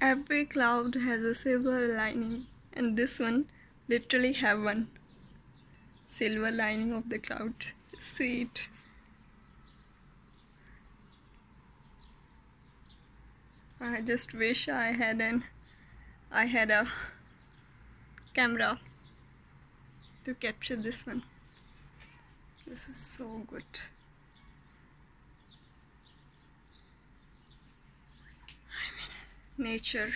Every cloud has a silver lining, and this one literally have one silver lining of the cloud. Just see it. I just wish I had a camera to capture this one. This is so good. I mean, nature.